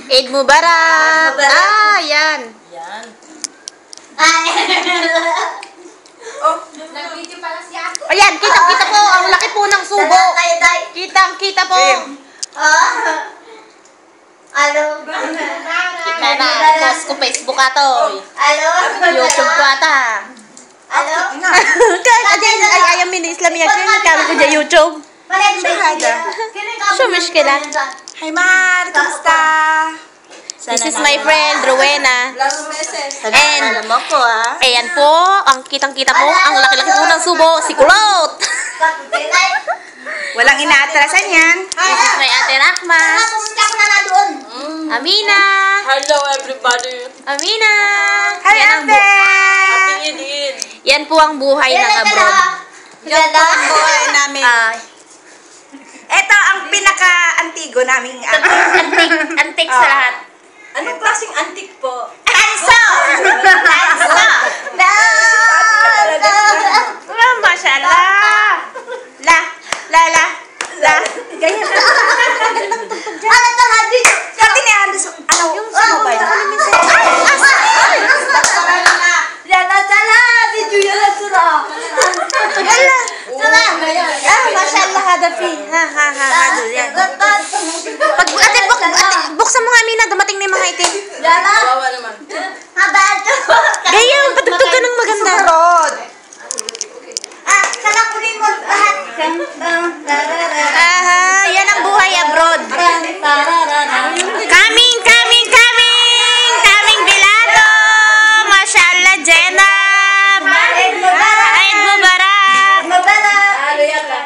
Eid Mubarak! Ah, yan. Yan. Oh, nag-video pala si Ate. Ayan, kitang-kita po. Ang laki po ng subo. Kitang-kita po. Alo. Kita na. Post ko Facebook ato. Alo. YouTube ko ata. Alo. Ayan, ay ayam min Islamiyah. Kami ko dyan YouTube. So, mushkila. Hi, Mar. Kamusta? This is my friend, Rowena. And, Alam mo po, ha? ayan po, ang kitang-kita po, ang laki-laki po ng subo, si Kulot. Walang inaatrasan yan. This is my ate Rakma. Pumunta ko na doon. Amina. Hello, everybody. Amina. Hi, Yan ang Ate. Happy Eid. yan po ang buhay ng abroad. Yan po ang buhay namin. Ay, Ito ang pinaka-antigo naming antik sa lahat. Anong klaseng antik po? Tanso! Mashallah. La. Ganyan. Ano to, Hadi? Pati ni Andes, ano, yung mobile. Mashallah hada fi. Hado yan. Ate, buksan mo nga Amina, dumating na yung mga itim. Kawawa naman. Gayam, patugtog ka ng maganda. Rod. Yan ang buhay abroad. Coming Bilado. Mashallah, Jenab. Eid Mubarak.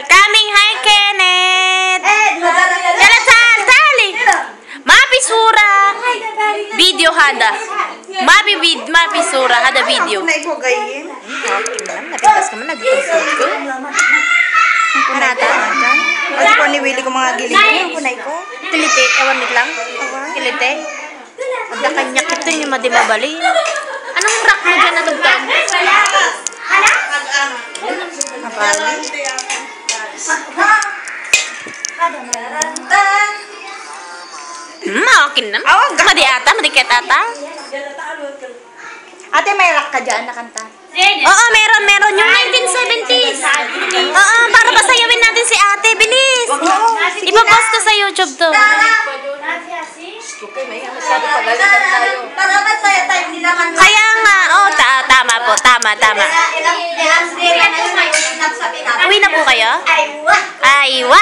Coming, hi, Kenneth. Yala, tali. Mapi sura. Video hada. Mapi sura hada video. Naibugayin. Okay, napintas ka man na dito. Ang kunata. Pati ko ni Willie ko mga gilid. Ang kunay ko. Kilite, ewan nit lang. Kilite. Ada kanya kita yung madimabali. Anong rock mo dyan natugtog? Mabali. Okay na. Madi ata, madikit ata. Ate, may rock ka dyan na kanta. Oo, meron. Yung 1970s. Oo, para pasayawin natin si ate. Bilis. Ipapost ko sa YouTube to. Kaya nga. Oh, tama po. Tama. Uwi na po kayo? Aywa.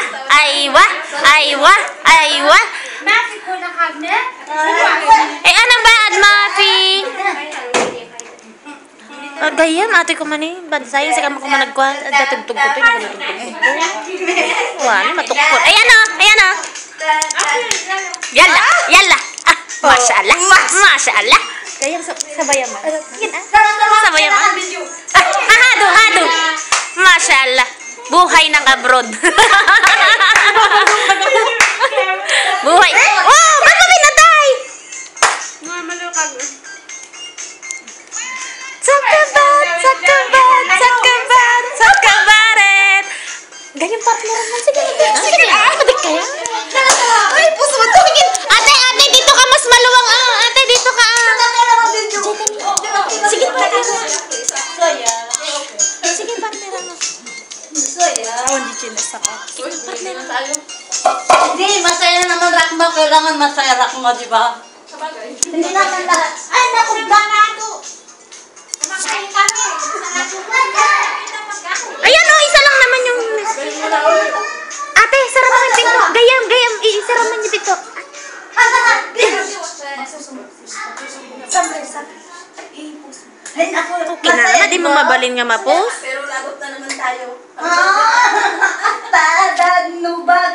Anong baad, Mafi? Gayam, ate ko man eh. Bansay, sa kama ko man nagkuhan. Datugtog ko to, wala, matukot. Ayan o. Yalla. Mashallah. Gayam, sabayan mo. Sabayan mo. Hado. Mashallah. Buhay ng abroad. Buhay. Oh, ba't mo pinatay? Sakabaret. Ganyan partner naman. Sige. Madik kaya? Ay, puso mo to. Ate, dito ka mas maluwang. Ate, dito ka. Sige, partner. Sige, partner mo. Hindi chinas ako. Hindi, masaya naman rock mo. Kailangan masaya rock mo, di ba? Hindi naman lahat. Ay, naku, ganado. Kumakain kami. Ayan o, isa lang naman yung... Ate, sarap ang pinto. Gayam. Isarap man yung pinto. Kinala, di mo mabalin nga mapos. Pero lagot na naman tayo. Tadan, nubag.